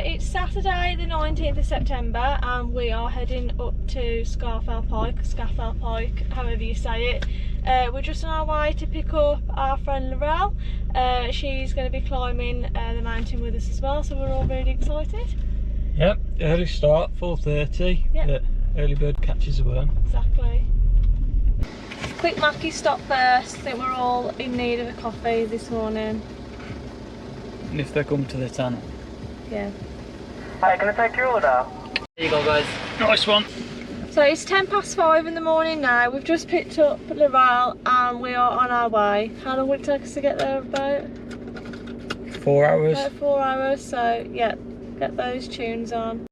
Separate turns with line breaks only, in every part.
it's Saturday the 19th of September and we are heading up to Scafell Pike, however you say it. We're just on our way to pick up our friend Laurel. She's going to be climbing the mountain with us as well, so we're all really excited.
Yep, early start, 4:30.
Yep.
Early bird catches the worm.
Exactly. Quick Mackie stop first. I think we're all in need of a coffee this morning.
And if they come to the tunnel.
Yeah.
Hi, can I take your order?
There you go, guys. Nice one.
So it's 5:10 in the morning now. We've just picked up Laurel and we are on our way. How long will it take us to get there? About
4 hours.
About 4 hours. So yeah, get those tunes on.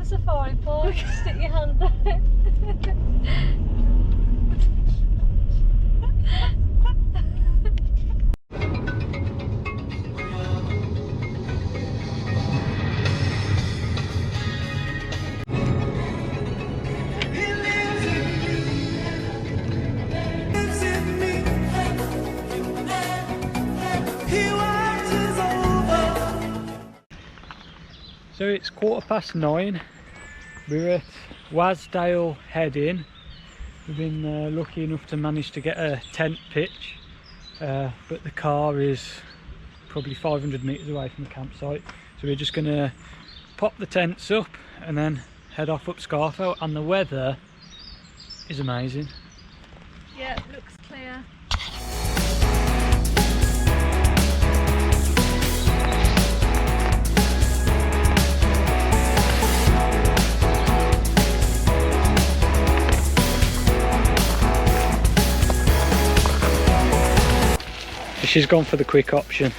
Safari park, stick your hand there.
So it's 9:15. We're at Wasdale heading. We've been lucky enough to manage to get a tent pitch, but the car is probably 500 metres away from the campsite. So we're just going to pop the tents up and then head off up Scafell, and the weather is amazing.
Yeah, it looks clear.
She's gone for the quick option.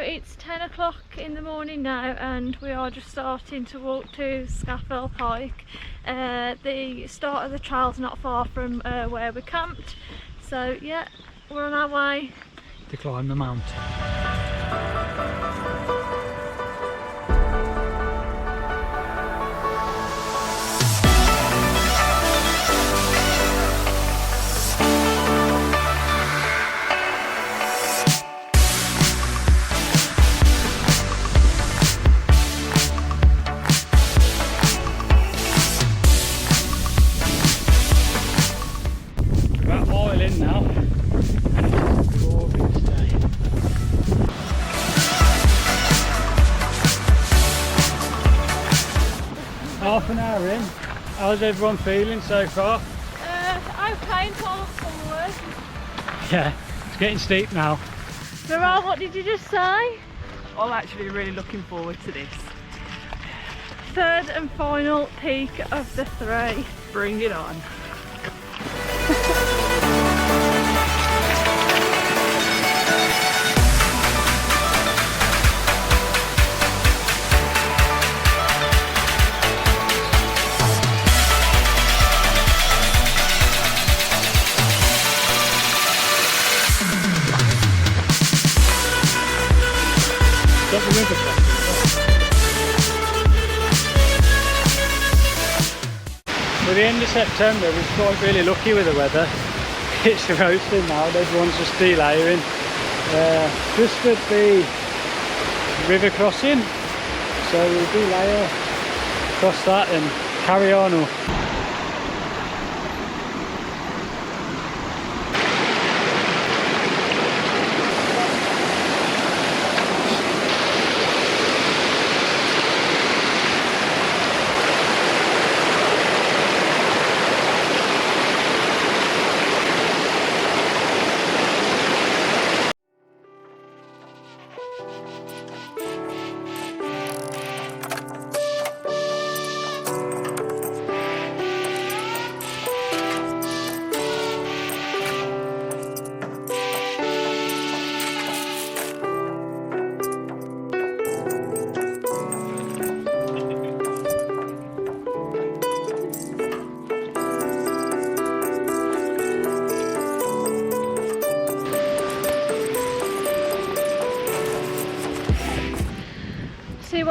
It's 10 o'clock in the morning now and we are just starting to walk to Scafell Pike. The start of the trail's not far from where we camped, so yeah, we're on our way
to climb the mountain. Now, glorious day. Half an hour in. How's everyone feeling so far?
Okay until forward.
Yeah, it's getting steep now.
Laurel, what did you just say?
I'm actually really looking forward to this.
Third and final peak of the 3.
Bring it on.
For the end of September, we've got really lucky with the weather. It's roasting now, everyone's just delayering. Just at the river crossing, so we'll delay across that and carry on up.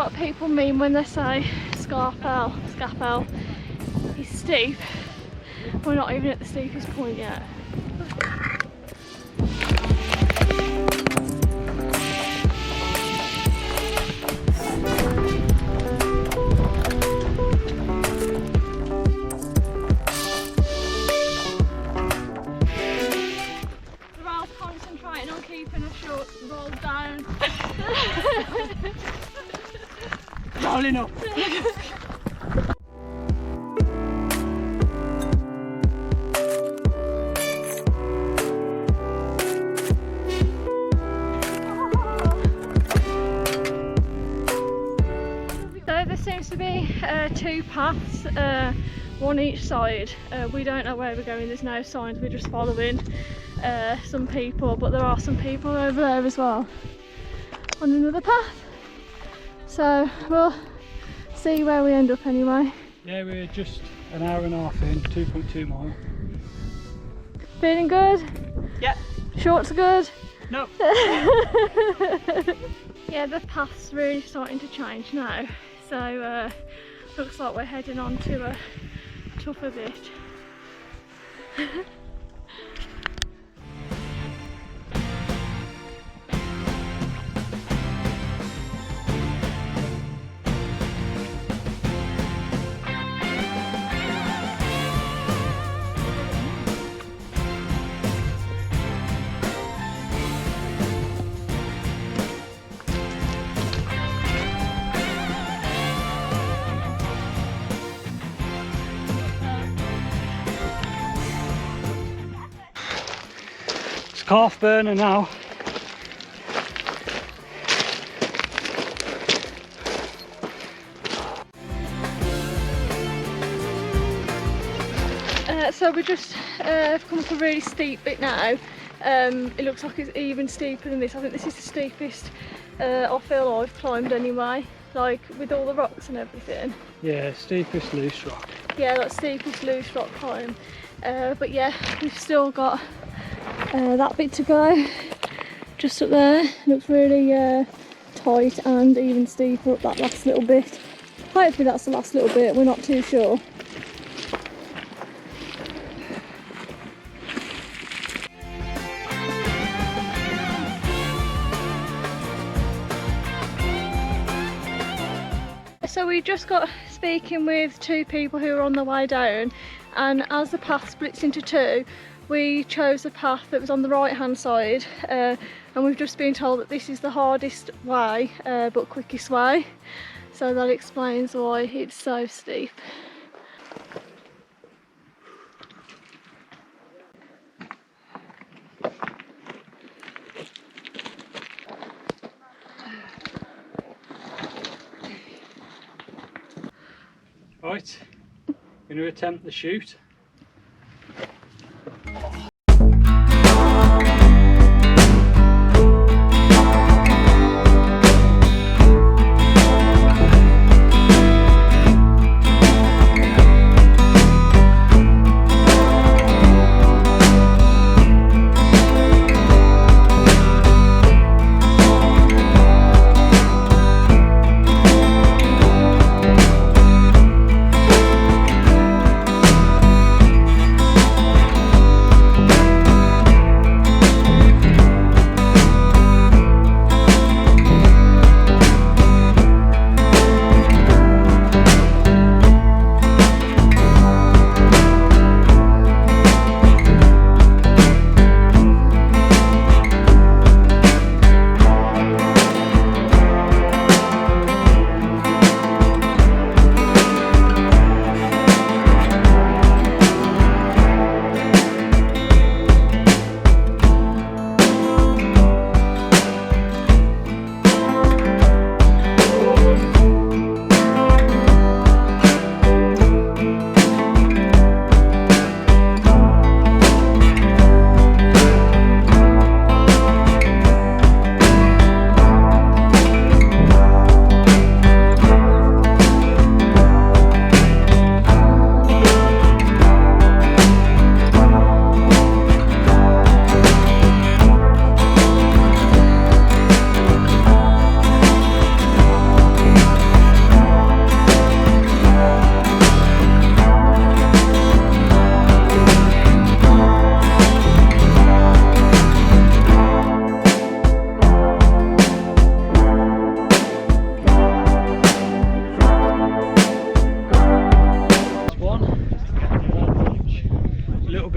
what people mean when they say Scafell is steep. We're not even at the steepest point yet. Concentrating on keeping a short roll down.
Rolling up.
So there seems to be two paths, one each side. We don't know where we're going, there's no signs, we're just following some people, but there are some people over there as well on another path. So we'll see where we end up anyway.
Yeah, we're just an hour and a half in, 2.2 mile.
Feeling good?
Yeah.
Shorts are good?
No.
Yeah, the path's really starting to change now. So looks like we're heading on to a tougher bit.
Calf burner now.
So we just have come up a really steep bit now. It looks like it's even steeper than this. I think this is the steepest I feel I've climbed anyway, like with all the rocks and everything.
Yeah, steepest loose rock.
Yeah, that's steepest loose rock climb. But yeah, we've still got that bit to go. Just up there, looks really tight and even steeper up that last little bit. Hopefully that's the last little bit, we're not too sure. So we just got speaking with two people who are on the way down, and as the path splits into two, we chose the path that was on the right hand side, and we've just been told that this is the hardest way but quickest way, so that explains why it's so steep.
Right, going to attempt the chute.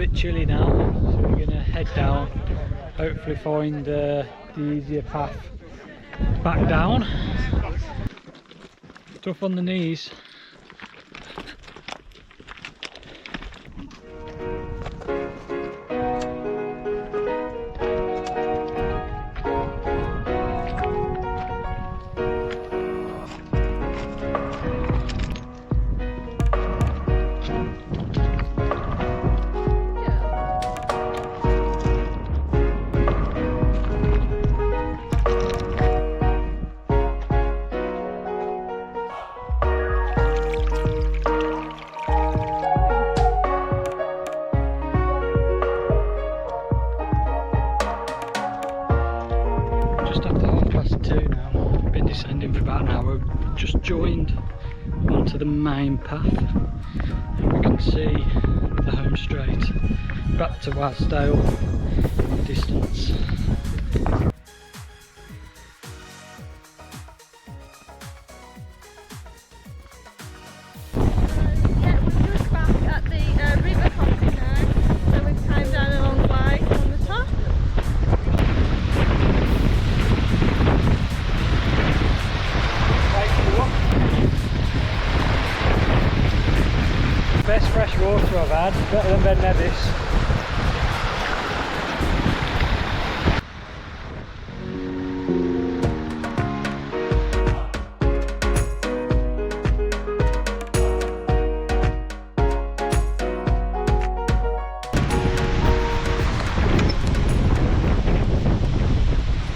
bit chilly now, so we're going to head down, hopefully find the easier path back down. Tough on the knees. Descending for about an hour, just joined onto the main path, and we can see the home straight back to Wasdale in the distance.
Yeah, we're just back at the river crossing now, so we've climbed down a long way on the top.
Best fresh water I've had, better than Ben Nevis.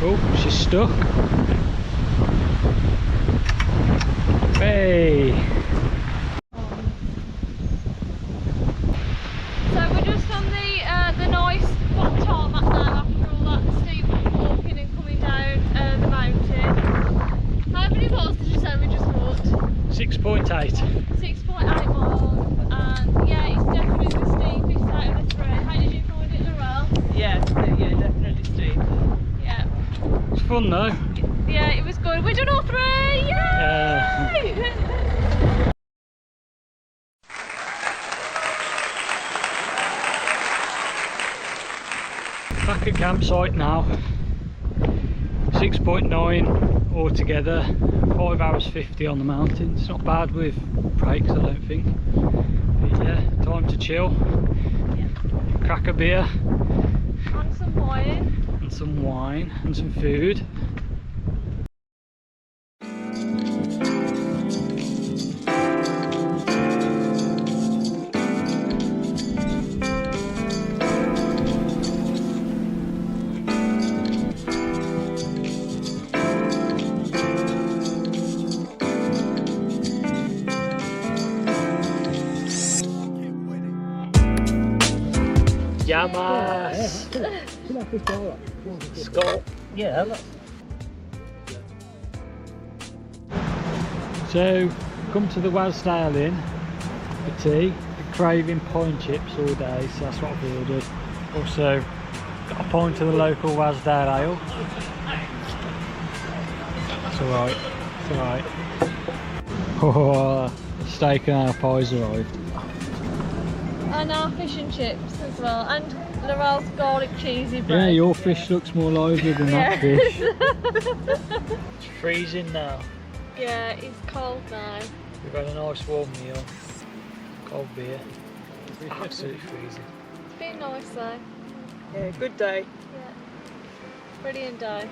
Oh, she's stuck. Hey!
So we're just on the nice flat tarmac now after all that steep walking and coming down the mountain. How many miles did you say we just walked?
6.8.
6.8 miles, and yeah, it's definitely the steepest out of the three. How did you find it, Laurel?
Yeah, definitely steep.
Yeah.
It's fun though.
Yeah, it was good. We've done all three! Yay!
Back at campsite now. 6.9 altogether. 5 hours 50 on the mountain. It's not bad with breaks, I don't think. But yeah, time to chill.
Yeah.
Crack a beer.
And some wine.
And some wine and some food. Yamas! Skull.
Yeah, that's...
So, come to the Wasdale Inn for tea. Been craving pine chips all day, so that's what I've ordered. Also, got a pint of the local Wasdale ale. It's alright, it's alright. Oh, steak and our pies arrived.
And our fish and chips as well, and Laurel's garlic cheesy bread.
Yeah, your fish looks more lively than that fish. It's freezing now.
Yeah, it's cold now.
We've had a nice warm meal, cold beer. Absolutely freezing.
It's been nice though.
Yeah, good day.
Yeah. Brilliant day.